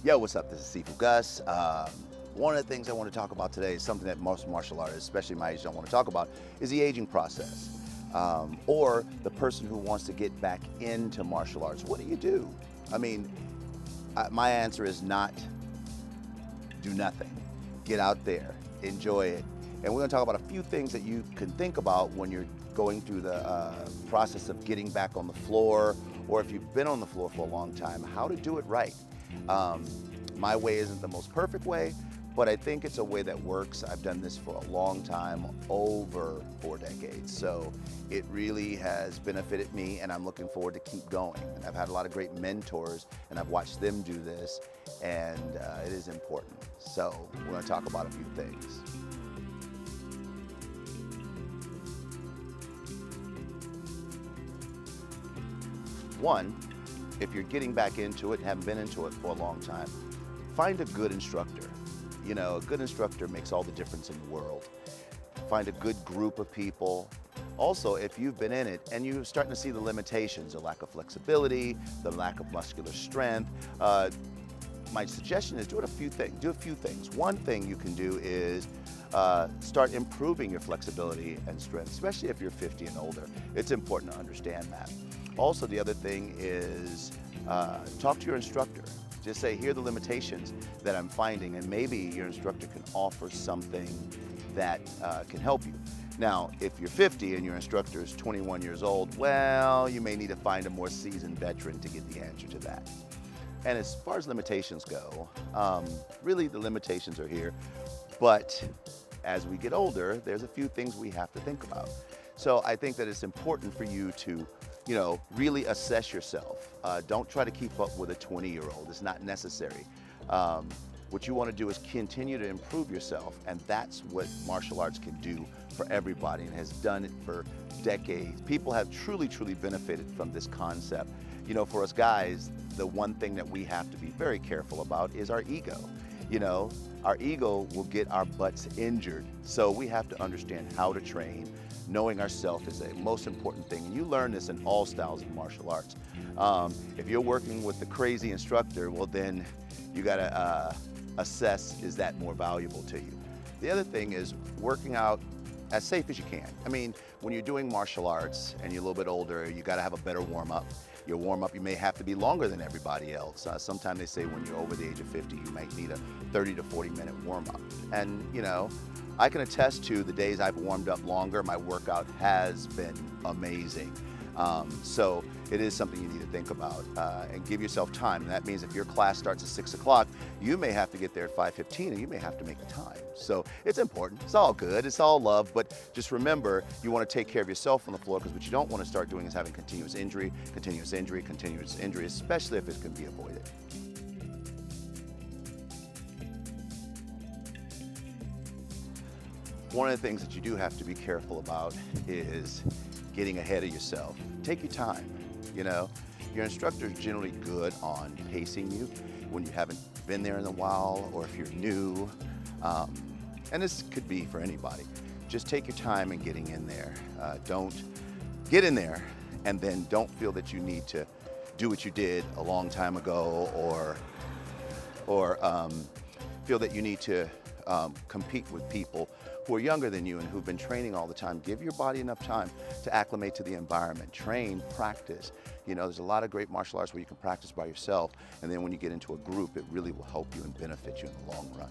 Yo, what's up? This is Sifu Gus. One of the things I want to talk about today is something that most martial artists, especially my age, don't want to talk about, is the aging process. Or the person who wants to get back into martial arts. What do you do? I mean, my answer is not do nothing. Get out there, enjoy it. And we're going to talk about a few things that you can think about when you're going through the process of getting back on the floor, or if you've been on the floor for a long time, how to do it right. My way isn't the most perfect way, but I think it's a way that works. I've done this for a long time, over 4 decades. So it really has benefited me, and I'm looking forward to keep going. And I've had a lot of great mentors, and I've watched them do this, and it is important. So we're going to talk about a few things. One, if you're getting back into it and haven't been into it for a long time, find a good instructor. You know, a good instructor makes all the difference in the world. Find a good group of people. Also, if you've been in it and you're starting to see the limitations, the lack of flexibility, the lack of muscular strength, my suggestion is do a few things. One thing you can do is start improving your flexibility and strength, especially if you're 50 and older. It's important to understand that. Also, the other thing is talk to your instructor. Just say, here are the limitations that I'm finding, and maybe your instructor can offer something that can help you. Now, if you're 50 and your instructor is 21 years old, well, you may need to find a more seasoned veteran to get the answer to that. And as far as limitations go, really the limitations are here, but as we get older, there's a few things we have to think about. So I think that it's important for you to really assess yourself. Don't try to keep up with a 20-year-old. It's not necessary. What you want to do is continue to improve yourself, and that's what martial arts can do for everybody, and has done it for decades. People have truly, truly benefited from this concept. You know, for us guys, the one thing that we have to be very careful about is our ego. You know, our ego will get our butts injured, so we have to understand how to train. Knowing ourselves is the most important thing, and you learn this in all styles of martial arts. If you're working with the crazy instructor, well then you gotta assess, is that more valuable to you? The other thing is working out as safe as you can. I mean, when you're doing martial arts and you're a little bit older, you gotta have a better warm-up. Your warm-up, you may have to be longer than everybody else. Sometimes they say when you're over the age of 50, you might need a 30 to 40-minute warm-up. And you know, I can attest to the days I've warmed up longer, my workout has been amazing. So it is something you need to think about and give yourself time. And that means if your class starts at 6 o'clock, you may have to get there at 5:15, and you may have to make the time. So it's important. It's all good. It's all love. But just remember, you want to take care of yourself on the floor, because what you don't want to start doing is having continuous injury, especially if it can be avoided. One of the things that you do have to be careful about is getting ahead of yourself. Take your time, you know. Your instructor is generally good on pacing you when you haven't been there in a while, or if you're new. And this could be for anybody. Just take your time in getting in there. Don't get in there and then don't feel that you need to do what you did a long time ago, or feel that you need to compete with people who are younger than you and who've been training all the time. Give your body enough time to acclimate to the environment. Train, practice. You know, there's a lot of great martial arts where you can practice by yourself, and then when you get into a group, it really will help you and benefit you in the long run.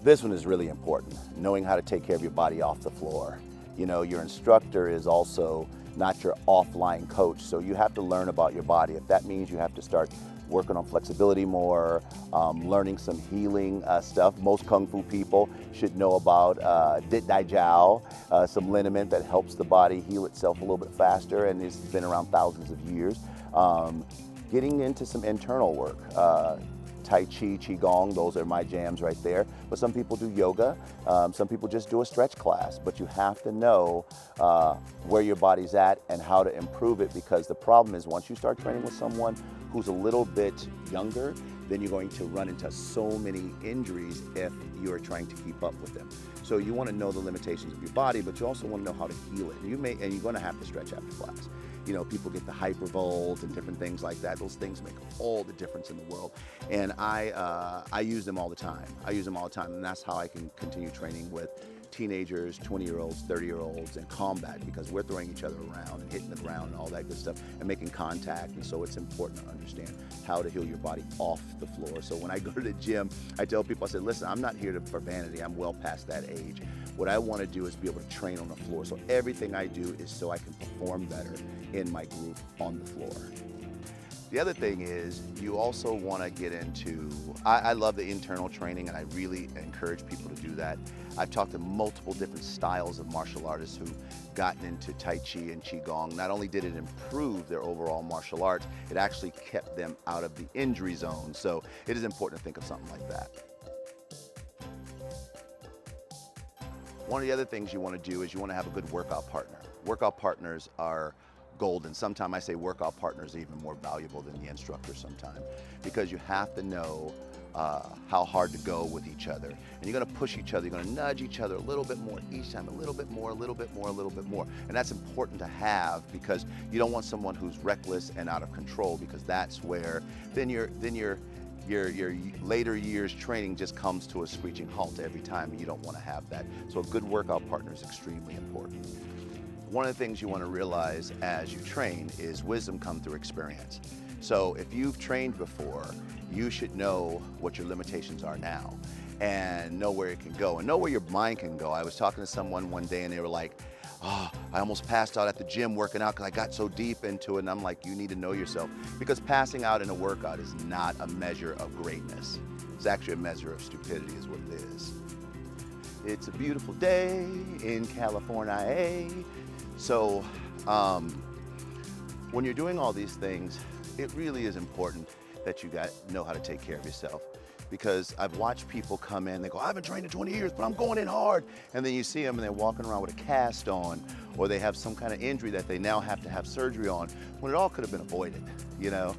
This one is really important, knowing how to take care of your body off the floor. You know, your instructor is also not your offline coach, so you have to learn about your body. If that means you have to start working on flexibility more, learning some healing stuff. Most Kung Fu people should know about Dit Dai Jiao, some liniment that helps the body heal itself a little bit faster, and it's been around thousands of years. Getting into some internal work. Tai Chi, Qigong, those are my jams right there. But some people do yoga, some people just do a stretch class. But you have to know where your body's at and how to improve it, because the problem is once you start training with someone who's a little bit younger, then you're going to run into so many injuries if you are trying to keep up with them. So you want to know the limitations of your body, but you also want to know how to heal it. And you're going to have to stretch after class. You know, people get the hypervolt and different things like that. Those things make all the difference in the world. And I use them all the time. I use them all the time, and that's how I can continue training with teenagers, 20-year-olds, 30-year-olds in combat, because we're throwing each other around and hitting the ground and all that good stuff and making contact. And so it's important to understand how to heal your body off the floor. So when I go to the gym, I tell people, I said, listen, I'm not here for vanity. I'm well past that age. What I want to do is be able to train on the floor. So everything I do is so I can perform better in my group on the floor. The other thing is you also want to get into, I love the internal training, and I really encourage people to do that. I've talked to multiple different styles of martial artists who've gotten into Tai Chi and Qigong. Not only did it improve their overall martial arts, it actually kept them out of the injury zone. So it is important to think of something like that. One of the other things you want to do is you want to have a good workout partner. Workout partners are golden. Sometimes I say workout partners are even more valuable than the instructor sometimes, because you have to know how hard to go with each other. And you're going to push each other. You're going to nudge each other a little bit more each time, a little bit more, a little bit more, a little bit more. And that's important to have, because you don't want someone who's reckless and out of control, because that's where then your later years training just comes to a screeching halt every time, and you don't want to have that. So a good workout partner is extremely important. One of the things you want to realize as you train is wisdom comes through experience. So if you've trained before, you should know what your limitations are now and know where it can go and know where your mind can go. I was talking to someone one day and they were like, oh, I almost passed out at the gym working out because I got so deep into it. And I'm like, you need to know yourself, because passing out in a workout is not a measure of greatness. It's actually a measure of stupidity is what it is. It's a beautiful day in California. So when you're doing all these things, it really is important that you know how to take care of yourself. Because I've watched people come in, they go, I've been training 20 years, but I'm going in hard. And then you see them and they're walking around with a cast on, or they have some kind of injury that they now have to have surgery on, when it all could have been avoided, you know?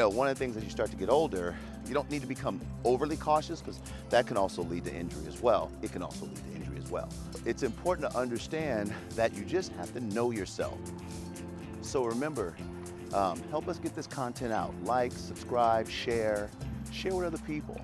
One of the things as you start to get older, you don't need to become overly cautious, because that can also lead to injury as well. It can also lead to injury as well. It's important to understand that you just have to know yourself. So remember, help us get this content out. Like, subscribe, share with other people,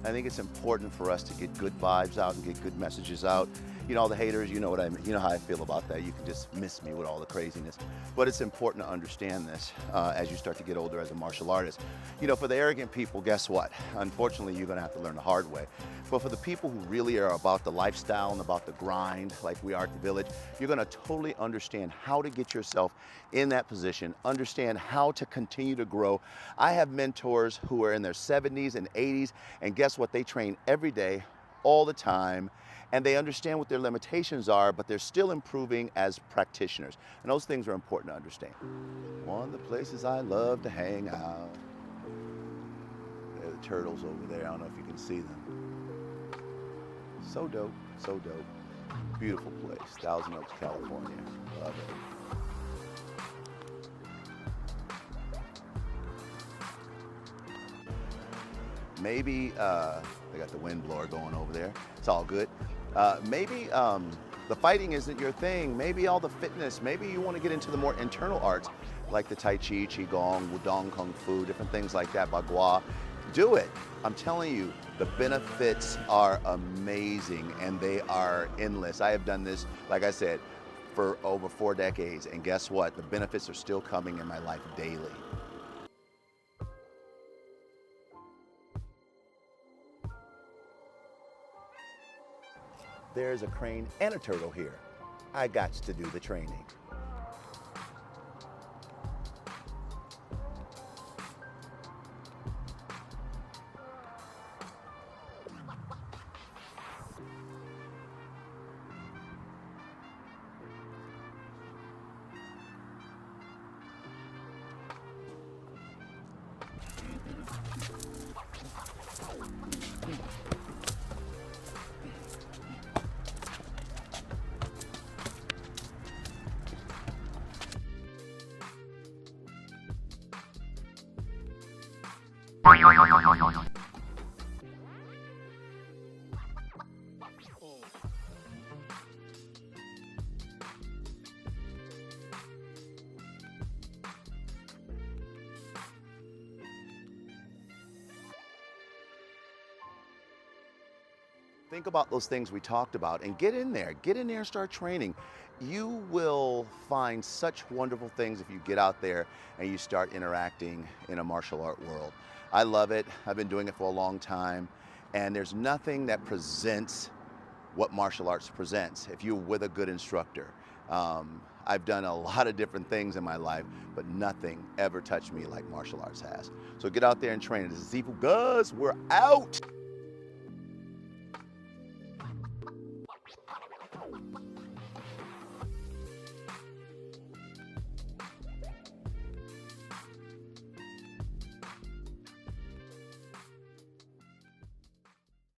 I think it's important for us to get good vibes out and get good messages out. All the haters, you know how I feel about that. You can just miss me with all the craziness. But it's important to understand this as you start to get older as a martial artist. For the arrogant people, guess what? Unfortunately, you're gonna have to learn the hard way. But for the people who really are about the lifestyle and about the grind, like we are at the Village, you're gonna totally understand how to get yourself in that position, understand how to continue to grow. I have mentors who are in their 70s and 80s, and guess what? They train every day, all the time, and they understand what their limitations are, but they're still improving as practitioners. And those things are important to understand. One of the places I love to hang out. There are the turtles over there. I don't know if you can see them. So dope, so dope. Beautiful place, Thousand Oaks, California. Love it. Maybe, they got the wind blower going over there. It's all good. Maybe the fighting isn't your thing. Maybe all the fitness. Maybe you want to get into the more internal arts, like the Tai Chi, Qigong, Wudong, Kung Fu, different things like that, Bagua. Do it. I'm telling you, the benefits are amazing and they are endless. I have done this, like I said, for over 4 decades, and guess what? The benefits are still coming in my life daily. There's a crane and a turtle here. I got to do the training. Think about those things we talked about and get in there. Get in there and start training. You will find such wonderful things if you get out there and you start interacting in a martial art world. I love it. I've been doing it for a long time, and there's nothing that presents what martial arts presents if you're with a good instructor. I've done a lot of different things in my life, but nothing ever touched me like martial arts has. So get out there and train. This is Sifu Gus. We're out.